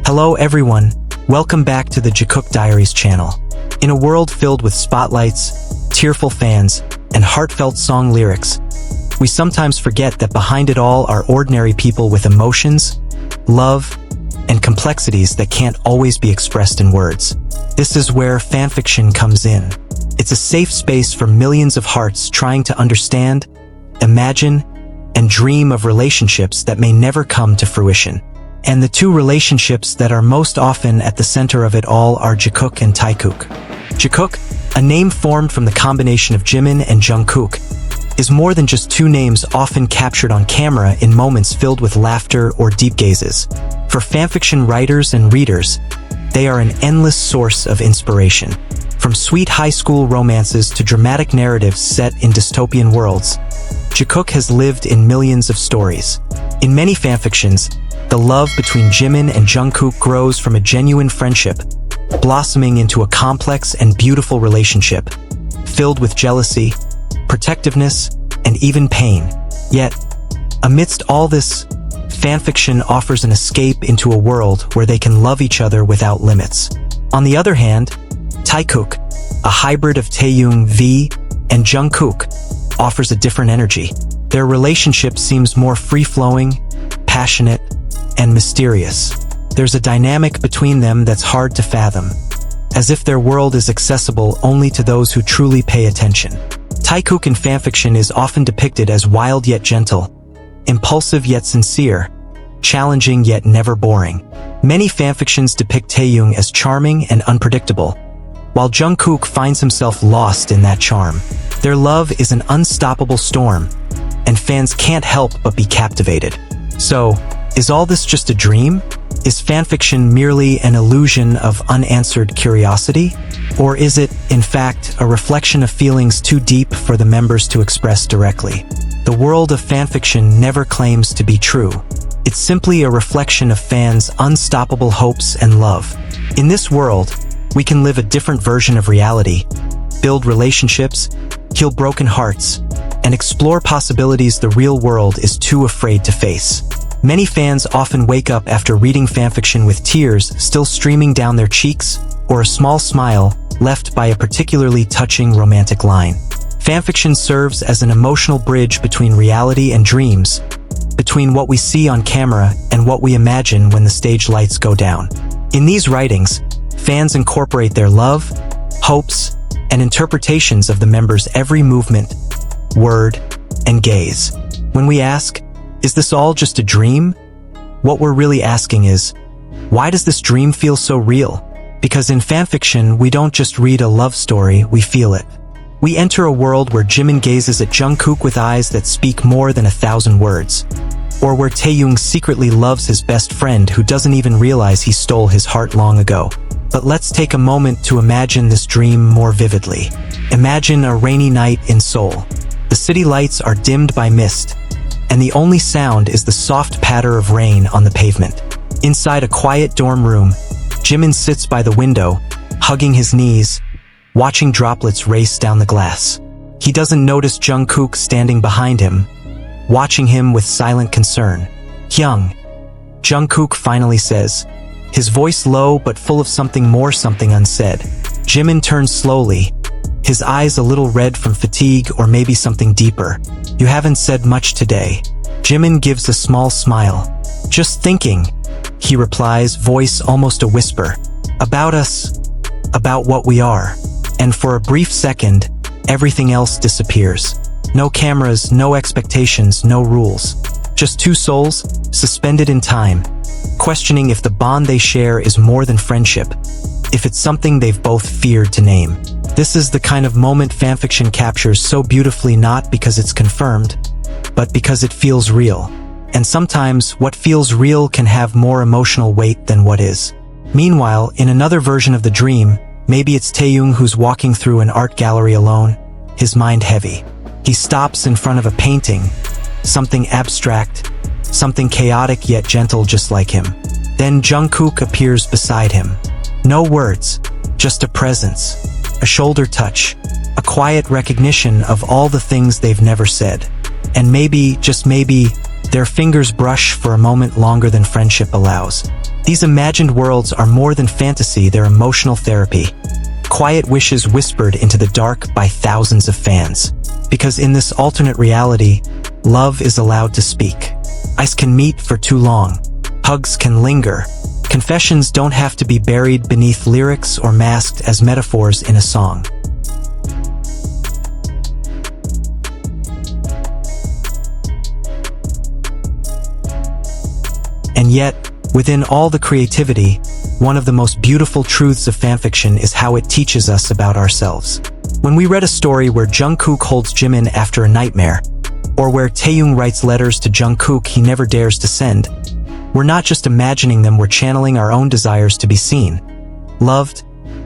Hello everyone, welcome back to the Jikook Diaries channel. In a world filled with spotlights, tearful fans, and heartfelt song lyrics, we sometimes forget that behind it all are ordinary people with emotions, love, and complexities that can't always be expressed in words. This is where fanfiction comes in. It's a safe space for millions of hearts trying to understand, imagine, and dream of relationships that may never come to fruition. And the two relationships that are most often at the center of it all are Jikook and Taekook. Jikook, a name formed from the combination of Jimin and Jungkook, is more than just two names often captured on camera in moments filled with laughter or deep gazes. For fanfiction writers and readers, they are an endless source of inspiration. From sweet high school romances to dramatic narratives set in dystopian worlds, Jikook has lived in millions of stories. In many fanfictions, the love between Jimin and Jungkook grows from a genuine friendship, blossoming into a complex and beautiful relationship, filled with jealousy, protectiveness, and even pain. Yet, amidst all this, fanfiction offers an escape into a world where they can love each other without limits. On the other hand, Taekook, a hybrid of Taehyung and Jungkook, offers a different energy. Their relationship seems more free-flowing, passionate, and mysterious. There's a dynamic between them that's hard to fathom, as if their world is accessible only to those who truly pay attention. Taekook in fanfiction is often depicted as wild yet gentle, impulsive yet sincere, challenging yet never boring. Many fanfictions depict Taehyung as charming and unpredictable, while Jungkook finds himself lost in that charm. Their love is an unstoppable storm, and fans can't help but be captivated. So, is all this just a dream? Is fanfiction merely an illusion of unanswered curiosity? Or is it, in fact, a reflection of feelings too deep for the members to express directly? The world of fanfiction never claims to be true. It's simply a reflection of fans' unstoppable hopes and love. In this world, we can live a different version of reality, build relationships, heal broken hearts, and explore possibilities the real world is too afraid to face. Many fans often wake up after reading fanfiction with tears still streaming down their cheeks, or a small smile left by a particularly touching romantic line. Fanfiction serves as an emotional bridge between reality and dreams, between what we see on camera and what we imagine when the stage lights go down. In these writings, fans incorporate their love, hopes, and interpretations of the members' every movement, word, and gaze. When we ask, is this all just a dream? What we're really asking is, why does this dream feel so real? Because in fanfiction, we don't just read a love story, we feel it. We enter a world where Jimin gazes at Jungkook with eyes that speak more than 1,000 words, or where Taehyung secretly loves his best friend who doesn't even realize he stole his heart long ago. But let's take a moment to imagine this dream more vividly. Imagine a rainy night in Seoul. The city lights are dimmed by mist, and the only sound is the soft patter of rain on the pavement. Inside a quiet dorm room, Jimin sits by the window, hugging his knees, watching droplets race down the glass. He doesn't notice Jungkook standing behind him, watching him with silent concern. "Hyung," Jungkook finally says, his voice low but full of something unsaid. Jimin turns slowly, his eyes a little red from fatigue or maybe something deeper. "You haven't said much today." Jimin gives a small smile. "Just thinking," he replies, voice almost a whisper. "About us, about what we are." And for a brief second, everything else disappears. No cameras, no expectations, no rules. Just two souls, suspended in time, questioning if the bond they share is more than friendship, if it's something they've both feared to name. This is the kind of moment fanfiction captures so beautifully, not because it's confirmed, but because it feels real. And sometimes, what feels real can have more emotional weight than what is. Meanwhile, in another version of the dream, maybe it's Taehyung who's walking through an art gallery alone, his mind heavy. He stops in front of a painting, something abstract, something chaotic yet gentle just like him. Then Jungkook appears beside him. No words, just a presence, a shoulder touch, a quiet recognition of all the things they've never said. And maybe, just maybe, their fingers brush for a moment longer than friendship allows. These imagined worlds are more than fantasy, they're emotional therapy. Quiet wishes whispered into the dark by thousands of fans. Because in this alternate reality, love is allowed to speak. Eyes can meet for too long. Hugs can linger. Confessions don't have to be buried beneath lyrics or masked as metaphors in a song. And yet, within all the creativity, one of the most beautiful truths of fanfiction is how it teaches us about ourselves. When we read a story where Jungkook holds Jimin after a nightmare, or where Taehyung writes letters to Jungkook he never dares to send, we're not just imagining them, we're channeling our own desires to be seen, loved,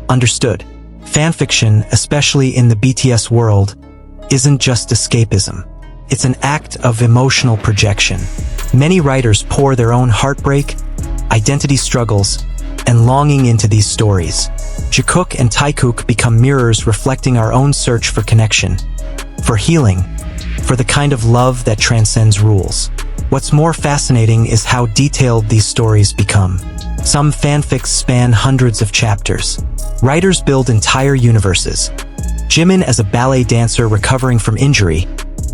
understood. Fanfiction, especially in the BTS world, isn't just escapism. It's an act of emotional projection. Many writers pour their own heartbreak, identity struggles, and longing into these stories. Jikook and Taekook become mirrors reflecting our own search for connection, for healing, for the kind of love that transcends rules. What's more fascinating is how detailed these stories become. Some fanfics span hundreds of chapters. Writers build entire universes. Jimin as a ballet dancer recovering from injury,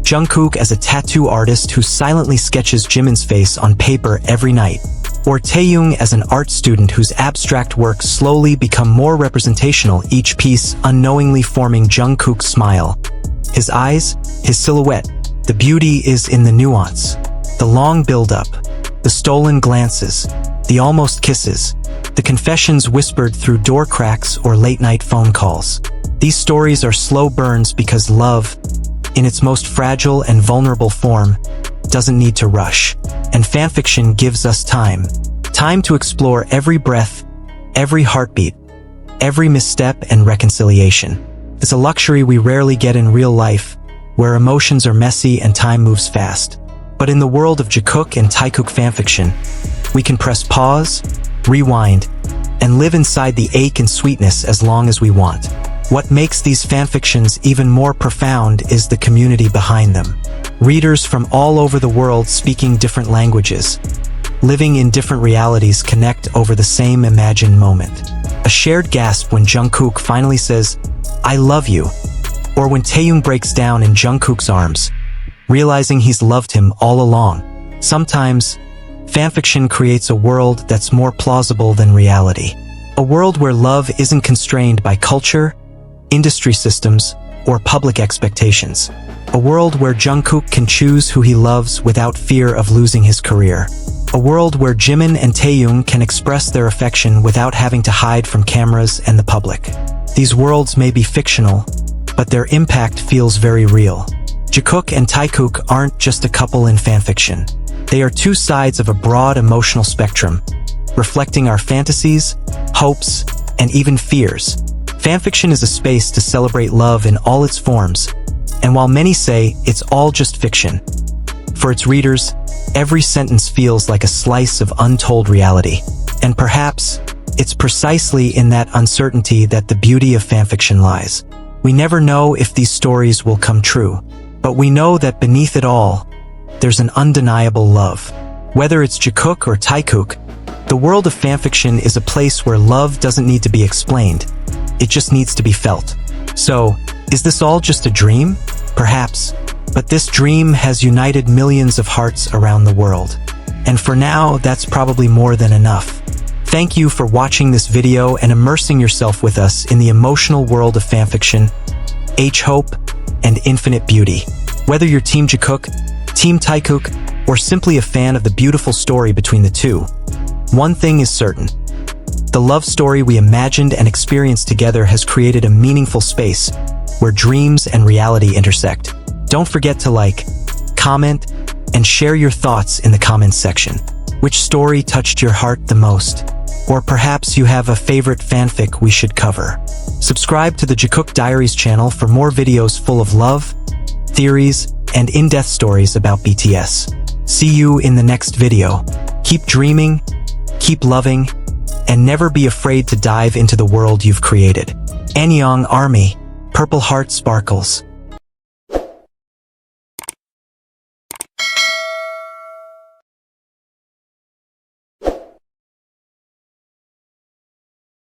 Jungkook as a tattoo artist who silently sketches Jimin's face on paper every night, or Taehyung as an art student whose abstract works slowly become more representational, each piece unknowingly forming Jungkook's smile. His eyes, his silhouette, the beauty is in the nuance. The long build-up, the stolen glances, the almost kisses, the confessions whispered through door cracks or late-night phone calls. These stories are slow burns because love, in its most fragile and vulnerable form, doesn't need to rush. And fanfiction gives us time. Time to explore every breath, every heartbeat, every misstep and reconciliation. It's a luxury we rarely get in real life, where emotions are messy and time moves fast. But in the world of Jikook and Taekook fanfiction, we can press pause, rewind, and live inside the ache and sweetness as long as we want. What makes these fanfictions even more profound is the community behind them. Readers from all over the world speaking different languages, living in different realities connect over the same imagined moment. A shared gasp when Jungkook finally says, "I love you," or when Taehyung breaks down in Jungkook's arms, realizing he's loved him all along. Sometimes, fanfiction creates a world that's more plausible than reality. A world where love isn't constrained by culture, industry systems, or public expectations. A world where Jungkook can choose who he loves without fear of losing his career. A world where Jimin and Taehyung can express their affection without having to hide from cameras and the public. These worlds may be fictional, but their impact feels very real. Jikook and Taekook aren't just a couple in fanfiction. They are two sides of a broad emotional spectrum, reflecting our fantasies, hopes, and even fears. Fanfiction is a space to celebrate love in all its forms, and while many say it's all just fiction, for its readers, every sentence feels like a slice of untold reality. And perhaps, it's precisely in that uncertainty that the beauty of fanfiction lies. We never know if these stories will come true, but we know that beneath it all, there's an undeniable love. Whether it's Jikook or Taekook, the world of fanfiction is a place where love doesn't need to be explained, it just needs to be felt. So, is this all just a dream? Perhaps, but this dream has united millions of hearts around the world. And for now, that's probably more than enough. Thank you for watching this video and immersing yourself with us in the emotional world of fanfiction, hope, and infinite beauty. Whether you're Team Jikook, Team Taekook, or simply a fan of the beautiful story between the two, one thing is certain. The love story we imagined and experienced together has created a meaningful space where dreams and reality intersect. Don't forget to like, comment, and share your thoughts in the comments section. Which story touched your heart the most? Or perhaps you have a favorite fanfic we should cover. Subscribe to the Jikook Diaries channel for more videos full of love, theories, and in-depth stories about BTS. See you in the next video. Keep dreaming, keep loving, and never be afraid to dive into the world you've created. Annyeong Army, Purple Heart Sparkles.